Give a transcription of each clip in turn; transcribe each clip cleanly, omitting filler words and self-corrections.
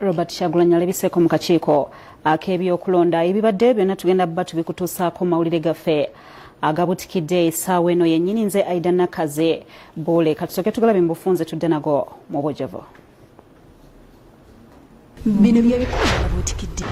Robert Kyagulanyi alabiseko mu kakiiko ak'ebyokulonda ebibadde byonna tugenda bba tubikutuusaako mawulire gaffe agabutikidde essaawa eno yennyini nze Aidah Nakkazi Bule katusooke tugalabe mu bufunze tudde nago mu bwejjevu. Bino by'ebikulu agabutikidde.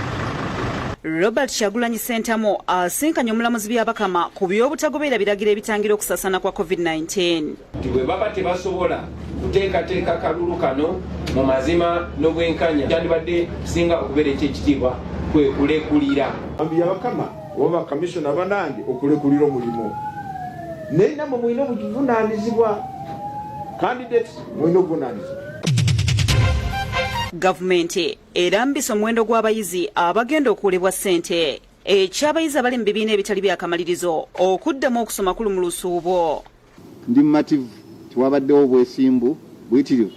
Robert Kyagulanyi Ssentamu asinkanye omulamuzi by'Abakama ku by'obutagoberera biragiro ebitangira okusasana kwa COVID-19. Bwe baba tebasobola kuteekateeka kalulu kano mu mazima n'obwenkanya kyandibadde singa okubeera ekyekitiibwa kwe kulekulira. Ambi Abakama oba Commissioner banange okulekulira omulimu. Naye namwe mulina obuvunaanyizibwa. Candidates mulina obuvunaanyizibwa. Gavumenti erambisa omuwendo gw'abayizi abagenda okuwulibwa ssente ekyabayizi abali mu bibiina ebitali byakamalirizo okuddamu okusoma kulu mu lusuubo. Ndi mumativu tiwabaddewo obwesimbu buyitirivu.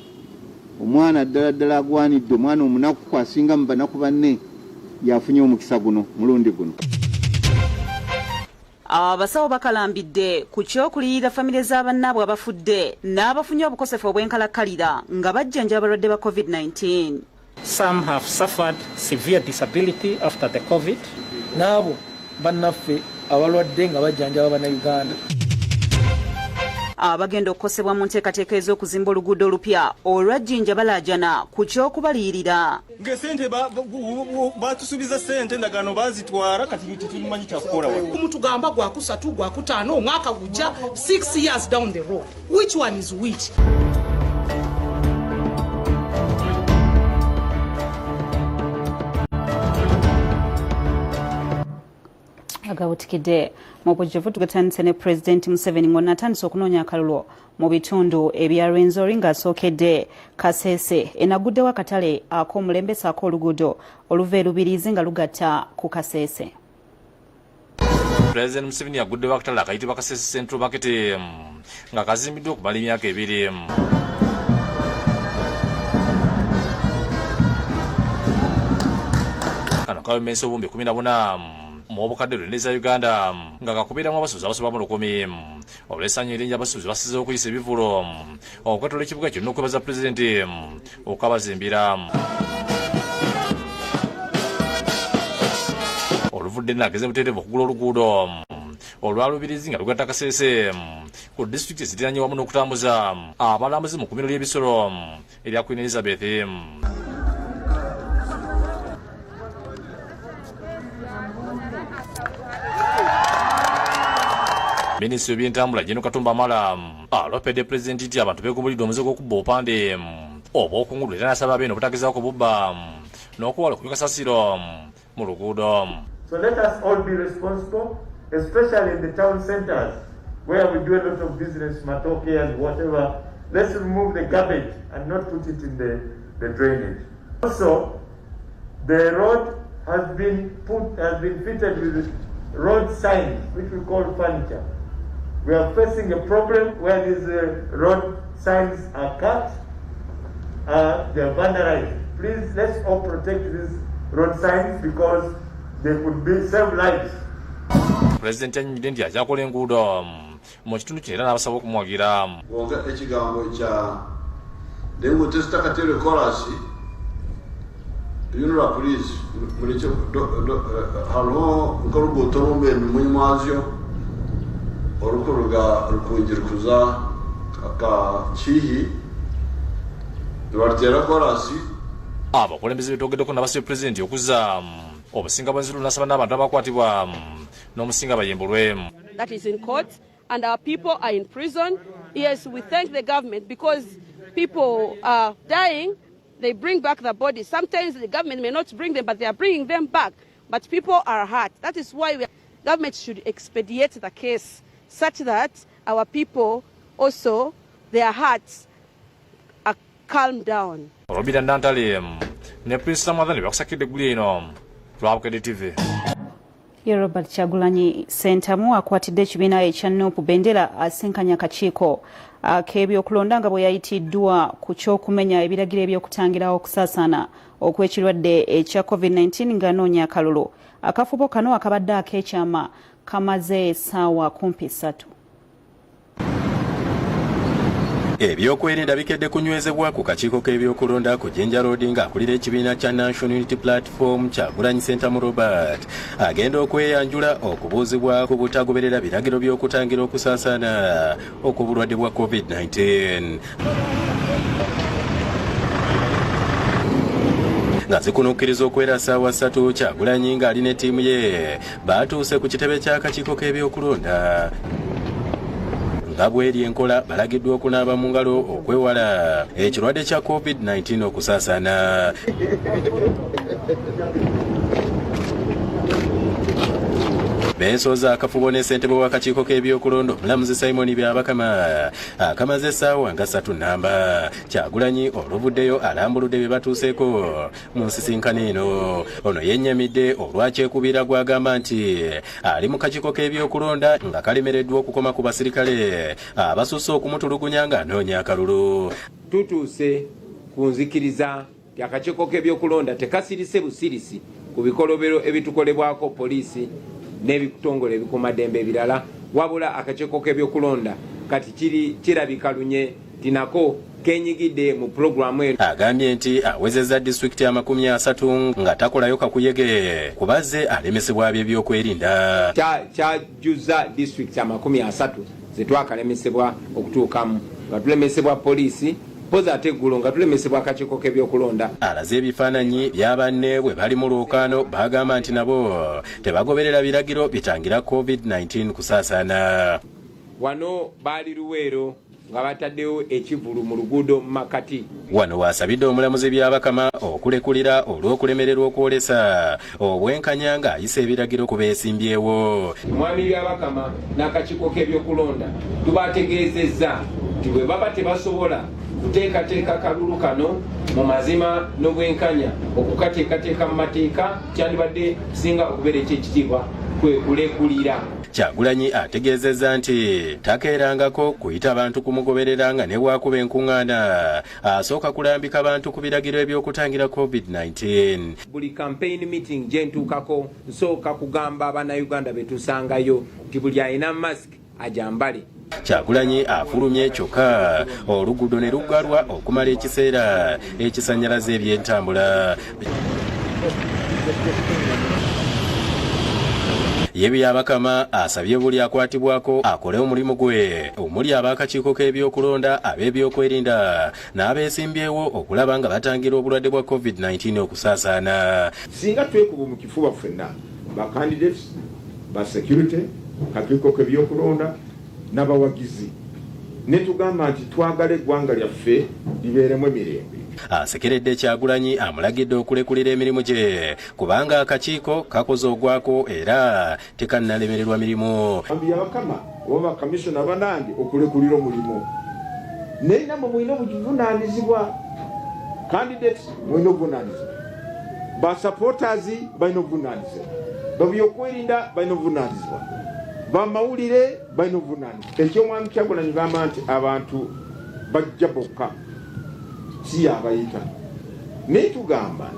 Omwana ddala agwanidde omwana omunaku asinga mu banaku banne yafunye omukisa guno mulundi guno. Abasawo bakalambidde ku kyokuliyirira famire z'abannaabwe abafudde n'abafunye obukosefu obw'enkalakkalira nga bajjanja abalwadde ba COVID-19. Some have suffered severe disability after the COVID. Nabo bannaffe abalwadde nga bajjanja Bannayuganda. Abagenda okukosebwa mu nteekateeka ez'okuzimba oluguudo olupya olwajjinja balaajana ku kyokubaliyirira. Ngesente batusubiza sente ndagano bazitwara kati tulimanyi kyakukola wa. Kumutugamba gwa kusatu gwa kutaano omwaka gujja 6 years down the road. Which one is which? Agabutikidde mu bujjuvu tugatandise ne President Museveni ng'onna atandise okunoonya akalulu mu bitundu ebya Rwenzori ng'asookedde Kasese enaguddewo akatale ak'omulembesa ak'oluguudo oluva e Lubirizi nga lugatta ku Kasese. President Museveni yaguddewo akatale akayitibwa Kasese Central Market nga kazimbiddwa okumala emyaka 2. Kano kawemesa obumbi 14 mu bukadde lw'eneza Uganda nga kakubiramu abasuubuzi abasoba mu 10 olw'essanyu eringi abasuubuzi basize okuyisa ebivulo okwetola ekibuga kyonna okwebaza pulezidenti okabazimbira. Oluvudde nageze buteerevu okugula oluguudo olwa Lubirizi nga lugatta Kasese ku disitulikiti eziriraanye wamu n'okutambuza abalambuzi mu kkuumiro ly'ebisolo erya Queen Elizabeth. Minisitiri w'ebyentambula Jeno Katumba Amala alopedde pulezidenti nti abantu beegombolidde omuzigo gw'okubba obupande obw'okungulu era n'asaba abeene obutagezaako kububba n'okuwala okunywa kasasiro mu luguudo. So let us all be responsible, especially in the town centers where we do a lot of business, matoke and whatever. Let's remove the garbage and not put it in the drainage. Also, the road has been fitted with road signs, which we call furniture. We are facing a problem where these road signs are cut, they are vandalized. Please, let's all protect these road signs because they could save lives. President yanyumidde nti ajakola enguudo mu kitundu kino era n'abasaba okumuwagira. Wonga ekigambo kya dengu tesitakatere korasi yunura police mulicho hano nk'oluguudo lumbe emimwazyo olukuruga rukungirukuza akakihi lwatera korasi abakulembeze betogeddeko n'abasabye pulezidenti okuza obusinga bw'enziru n'asaba n'abantu abakwatibwa n'omusinga bayimbulwe. That is in court and our people are in prison. Yes, we thank the government because people are dying. They bring back the bodies. Sometimes the government may not bring them, but they are bringing them back. But people are hurt. That is why government should expedite the case such that our people also, their hearts are calmed down. Robida Ndantale ne Prince Ramadhan bakusakidde eggulu eno lwabukadde TV. Ye Robert Kyagulanyi Ssentamu akwatidde ekibiina ekya NUP Bendera asinkanya akakiiko ak'ebyokulonda nga bwe yayitiddwa ku ky'okumenya ebiragiro eby'okutangirawo okusaasaana okw'ekirwadde ekya COVID-19 ng'anoonya akalulu. Akafubo kano akabadde ak'ekyama kamaze essaawa 3. ebyokwerinda bikedde kunywezebwa ku kakiiko k'ebyokulonda ku Jinja Road ng'akulira ekibiina kya National Unity Platform Kyagulanyi Ssentamu Robert agenda okweyanjula okubuuzibwa ku butagoberera biragiro by'okutangira okusaasaana okw'obulwadde bwa COVID-19. nga zikunukkiriza okwera ssaawa 3 Kyagulanyi ng'ali ne ttiimu ye baatuuse ku kitebe ky'akakiiko k'ebyokulonda. nga bw'eri enkola balagiddwa okunaaba mu ngalo okwewala ekirwadde kya COVID-19 okusaasaana. Bensooza akafubo ne ssentebe w'akakiiko k'ebyokulonda omulamuzi Simon Byabakama akamaze essaawa nga 3 nnamba. Kyagulanyi oluvuddeyo alambuludde bye batuuseeko mu nsisinkano eno. Ono yennyamidde olwakyekubira gw'agamba nti ali mu kakiiko k'ebyokulonda nga kalemereddwa okukoma ku basirikale abasusse okumutulugunya ng'anoonya akalulu. Tutuuse ku nzikiriza akakiiko k'ebyokulonda tekasirise busirisi ku bikolobero ebitukolebwako poliisi n'ebitongole ebikuumaddembe ebirala, wabula akakiiko k'ebyokulonda kati kirabika lunye tinako kenyigidde mu pulogulaamu eno. Agambye nti awezezza disitulikiti 30 nga takolayo kakuyege kubazze alemesebwa by'ebyokwerinda. Kyajjuza disitulikiti 30 zetwakalemesebwa okutuukamu nga tulemesebwa poliisi pozi ate eggulo nga tulemesebwa akakiiko k'ebyokulonda. Alaze ebifaananyi bya banne bwe bali mu lwokaano bagamba nti nabo tebagoberera biragiro bitangira COVID-19 kusaasaana. Wano baali Luweero nga bataddewo ekivulu mu luguudo mu Makati. Wano waasabidde omulamuzi Byabakama okulekulira olw'okulemererwa okwolesa obwenkanya ng'ayisa ebiragiro ku beesimbyewo. Mwami Byabakama n'akakiiko k'ebyokulonda tubategeezezza nti bwe baba tebasobola kuteekateeka kalulu kano mu mazima n'obwenkanya okukateekateeka mu mateeka kyandibadde singa okubeera ekyekitiibwa kwe kulekulira. Kyagulanyi ategeezezza nti takeerangako kuyita abantu kumugoberera nga ne bwakuba enkuŋŋaana asooka kulambika abantu ku biragiro eby'okutangira COVID-19. Buli campaign meeting gye ntuukako nsooka kugamba Abannayuganda betusangayo nti buli alina mask ajambale. Kyagulanyi afulumye kyokka oluguudo ne luggalwa okumala ekiseera ekisannyalaza eby'entambula. Ye Byabakama asabye buli akwatibwako akole omulimu gwe omuli ab'akakiiko k'ebyokulonda ab'ebyokwerinda n'abeesimbyewo okulaba nga batangira obulwadde bwa COVID-19 okusaasaana. Singa twekuba mu kifuba ffenna ba candidates ba security kakiiko k'ebyokulonda n'abawagizi ne tugamba nti twagala eggwanga lyaffe libeeremu emirembe. Asekeredde Kyagulanyi amulagidde okulekulira emirimu gye kubanga akakiiko kakoze ogwako era tekannalemererwa mirimu. Byabakama oba bakamisona banange okulekulira omulimu naye namwe mulina obuvunaanyizibwa. Candidates mulina obuvunaanyizibwa, ba supporters balina obuvunaanyizibwa, babyokwerinda balina obuvunaanyizibwa, ba Mawulire balina obuvunaanyizibwa. Eky'omwami Kyagulanyi gamba nti abantu bajja bokka si abayita. Naye tugamba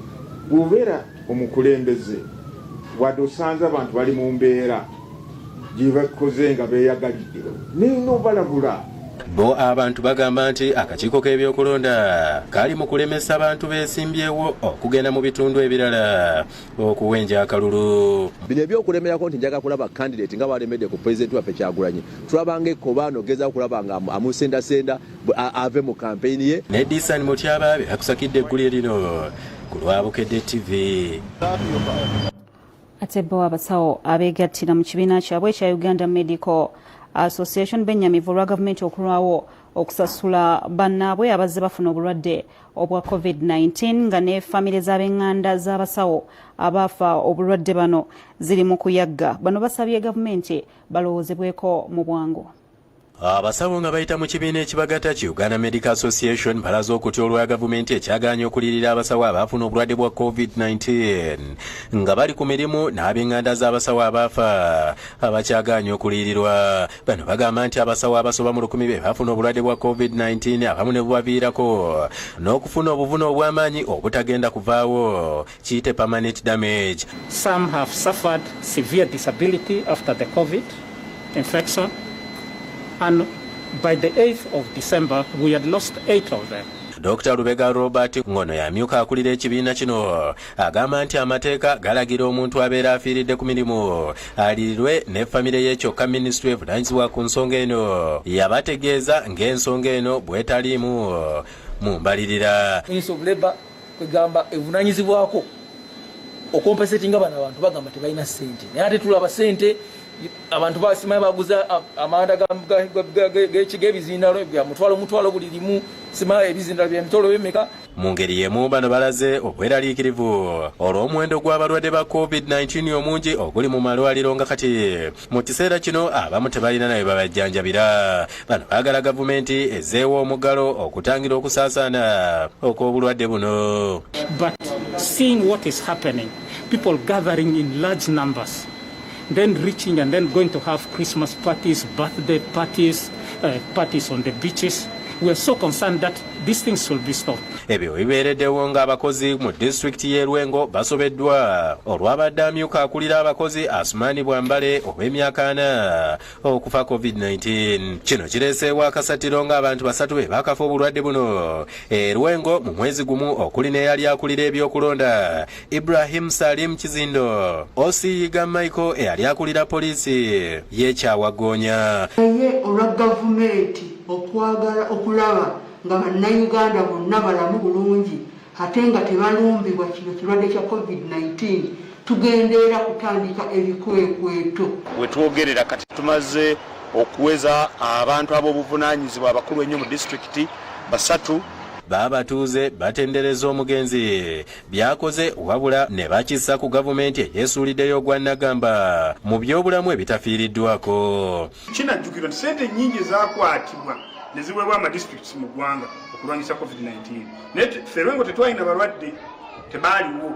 bw'obeera omukulembeze wadde osanze abantu bali mu mbeera gye bakoze nga beeyagalidde naye n'obalabula. Bo abantu bagamba nti akakiiko k'ebyokulonda kali mu kulemesa abantu beesimbyewo okugenda mu bitundu ebirala okuwenja akalulu. Bino ebyokulemerako nti njaga kulaba candidate nga balemedde ku pulezidenti waffe Kyagulanyi tulabanga ekkobaano ogeza kulaba nga amusendasenda ave mu kampeyini ye. Ne Disan Mutyaba akusakidde eggulire lino ku Lwabukedde TV. Ate bo abasawo abeegattira mu kibiina kyabwe ekya Uganda Medical Association bennyamivu olwa gavumenti okulwawo okusasula bannaabwe abazze bafuna obulwadde obwa COVID-19 nga ne famire z'ab'eŋŋanda z'abasawo abaafa obulwadde bano ziri mu kuyagga. Bano basabye gavumenti balowoozebweko mu bwangu. Abasawo nga bayita mu kibiina ekibagatta ki Uganda Medical Association balaze okutya olwa gavumenti ekyagaanye okulirira abasawo abaafuna obulwadde bwa COVID-19 nga bali ku mirimu n'ab'eŋŋanda z'abasawo abaafa abakyagaanye okulirirwa. Bano bagamba nti abasawo abasoba mu 100 be baafuna obulwadde bwa COVID-19 abamu ne bubaviirako n'okufuna obuvune obw'amaanyi obutagenda kuvaawo kiyite permanent damage. Some have suffered severe disability after the COVID infection, and by the 8th of December, we had lost 8 of them. Dr. Lubega Robert ngono yamyuka akulira ekibiina kino agamba nti amateeka galagira omuntu abeera afiiridde ku mirimu alirirwe ne famire ye kyokka Ministry evunanyizibwa ku nsonga eno yabategeeza ng'ensonga eno bwetaliimu mu mbalirira. Ministry of Labour kwegamba evunanyizibwako okompesetinga bano abantu bagamba tebalina ssente naye ate tulaba ssente abantu basimaye baguza amanda g'ebizindalo bya mutwalo buli limu simaye ebizindalo by'emitolo bemeka. Mu ngeri y'emu bano balaze obweraliikirivu olw'omuwendo gw'abalwadde ba COVID-19 omungi oguli mu malwaliro nga kati mu kiseera kino abamu tebalina naye babajjanjabira. Bano baagala gavumenti ezeewo omuggalo okutangira okusaasaana okw'obulwadde buno. But seeing what is happening, people gathering in large numbers, then reaching and then going to have Christmas parties, birthday parties, parties on the beaches. We are so concerned that these things should be stopped. Ebyo bibeereddewo ng'abakozi mu disitulikiti y'e Lwengo basobeddwa olw'abadde amyuka akulira abakozi Asumani Bwambale ow'emyaka 4 okufa COVID-19. Kino kireeseewo akasatiro ng'abantu 3 be bakafa obulwadde buno e Lwengo mu mwezi gumu okuli n'eyali akulira ebyokulonda Ibrahim Salim Kizindo, Osiyiga Michael eyali akulira poliisi y'Ekyawaggoonya. Naye olwa gavumenti okwagala okulaba nga bannayuganda bonna balamu bulungi ate nga tebalumbibwa kino kirwadde kya COVID-19 tugendeera kutandika ebikwekweto. Wetwogerera kati tumaze okuweza abantu ab'obuvunaanyizibwa abakulu ennyo mu disitulikiti 3. Babatuuze batendereza omugenzi byakoze wabula ne bakissa ku gavumenti eyeesuuliddeyo gwannagamba mu byobulamu ebitafiiriddwako. Kinajjukirwa nti ssente nnyingi zaakwatibwa ne ziweebwa amadistricts mu ggwanga okulwanyisa COVID-19 naye ffe Lwengo tetwalina balwadde tebaaliwo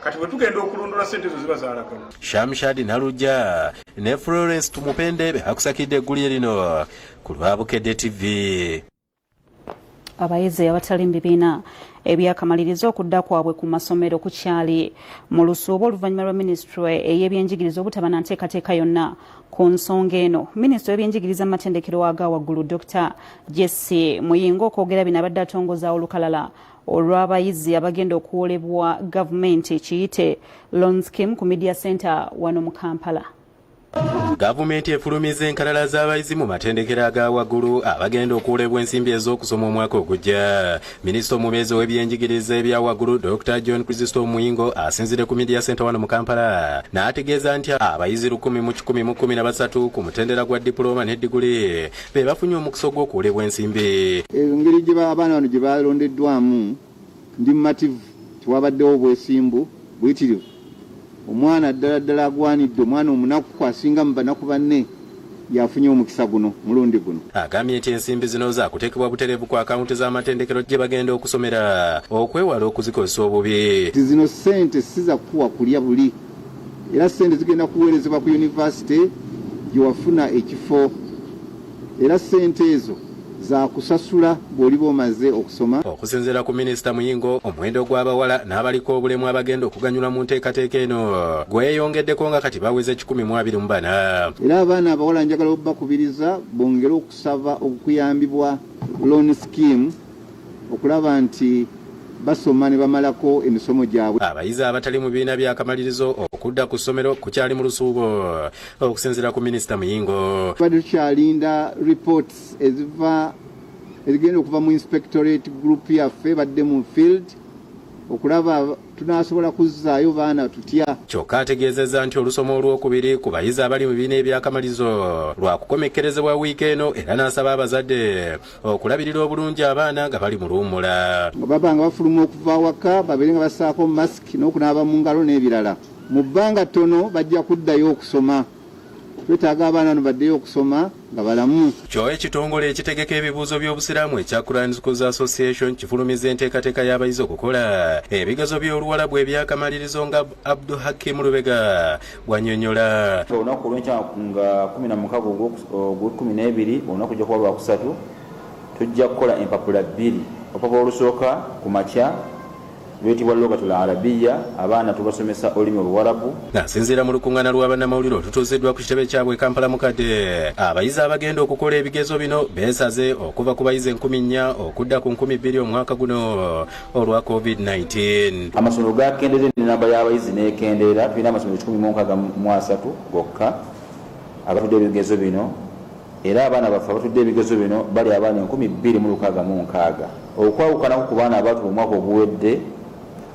kati bwe tugenda okulondola ssente ezo ziba zaalagala. Shamshad Nalujja ne Florence Tumupende beakusakidde eggulire lino ku Lwabukedde TV. Abayizi abatali mu bibiina ebyakamaliriza okudda kwabwe ku masomero kukyali mu lusuubo oluvannyuma lwa minisitule ey'ebyenjigiriza obutaba na nteekateeka yonna ku nsonga eno. Minisitule y'ebyenjigiriza mu matendekero aga waggulu Dr. Jesse Muyingo okwogera bino abadde atongoza olukalala olw'abayizi abagenda okuwolebwa gavumenti ekiyite Loan Scheme ku Media Center wano mu Kampala. Gavumenti efulumiza enkalala z'abayizi mu matendekero aga waggulu abagenda okuwolebwa ensimbi ez'okusoma omwaka ogujja. Minisita omubeezi w'ebyenjigiriza ebya waggulu Dr. John Christopher Muyingo asinzire ku Media Center wano mu Kampala n'ategeeza nti abayizi 1,113 ku mutendera gwa diploma ne diguli be bafunye omukisa gw'okuwolebwa ensimbi. Engeri gye abaana bano gye balondeddwamu ndi mumativu tiwabaddewo obwesimbu buyitirivu. Omwana ddala agwanidde omwana omunaku asinga mu banaku banne yafunye omukisa guno mulundi guno. Agambye nti ensimbi zino zaakuteekebwa butereevu ku akawunti z'amatendekero gye bagenda okusomera okwewala okuzikozesa obubi. Zino ssente siza kuwa kulya buli era ssente zigenda kuweerezebwa ku yunivasite gye wafuna ekifo era ssente ezo za kusasula bw'oliba omaze okusoma. Okusinziira ku minisita Muyingo omuwendo gw'abawala n'abaliko obulemu abagenda okuganyulwa mu nteekateeka eno gweyongeddeko nga kati baweze 124. Era abaana abawala njagala okubakubiriza bongere okusaba okuyambibwa Loan Scheme okulaba nti basoma ne bamalako emisomo gyabwe. Abayizi abatali mu bibiina by'akamalirizo okudda ku ssomero kukyali mu lusuubo okusinziira ku minisita Muyingo. Badde tukyalinda reports ezigenda okuva mu inspectorate group yaffe badde mu field okulaba tunasobola kuzzaayo baana tutya. Kyokka ategeezezza nti olusoma olwokubiri ku bayizi abali mu bibiina ebyakamalizo lwakukomekkerezebwa wiiki eno era n'asaba abazadde okulabirira obulungi abaana nga bali mu luwummula. Baba nga bafuluma okuva awaka babeere nga bassaako masiki n'okunaaba mu ngalo n'ebirala. Mu bbanga ttono bajja kuddayo okusoma. Twetaaga abaana bano baddeyo okusoma nga balamu. Kyo ekitongole ekitegeka ebibuuzo by'obusiraamu ekya Quran Schools Association kifulumiza enteekateeka y'abayizi okukola ebigezo by'oluwalabu ebyakamalirizo nga Abdul Hakim Lubega bw'annyonnyola. Olunaku olw'enkya nga 16 ogw'ekkumi olunaku ojja kuba lwakusatu tujja kukola empapula 2. Olupapula olusooka ku makya lwetibwa Lugatul Arabia abaana tubasomesa olulimi Oluwarabu. Ng'asinziira mu lukuŋŋaana lwa bannamawulire olutuuziddwa ku kitebe kyabwe Kampala mu Akadde, abayizi abagenda okukola ebigezo bino beesaze okuva ku bayizi 4,000 okudda ku 2,000 omwaka guno olwa COVID-19. Amasomero gakendeera n'enamba y'abayizi n'ekendeera, tulina amasomero 163 gokka agatudde ebigezo bino, era abaana baffe abatudde ebigezo bino bali abaana 2,666 okwawukanako ku baana abaatuba omwaka oguwedde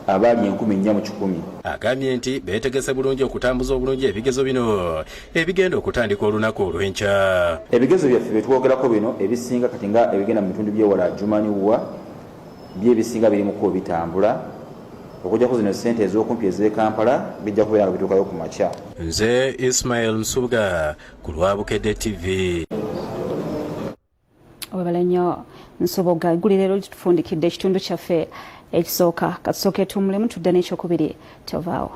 abaali 4,110. Agambye nti beetegese bulungi okutambuza obulungi ebigezo bino ebigenda okutandika olunaku olw'enkya. Ebigezo byaffe bye twogerako bino ebisinga kati nga ebigenda mu bitundu by'ewala Ajumaniwa byebisinga biri mu kuba bitambula okujjako zino ssente ez'okumpi ez'e Kampala bijja kubeera nga bituukayo ku makya. Nze Ismail Nsubuga ku lwa Bukedde TV. Webale nnyo Nsubuga, egguli leero litufundikidde ekitundu kyaffe ekisooka. Katusooke tuwummulemu tudde n'ekyokubiri tovaawo.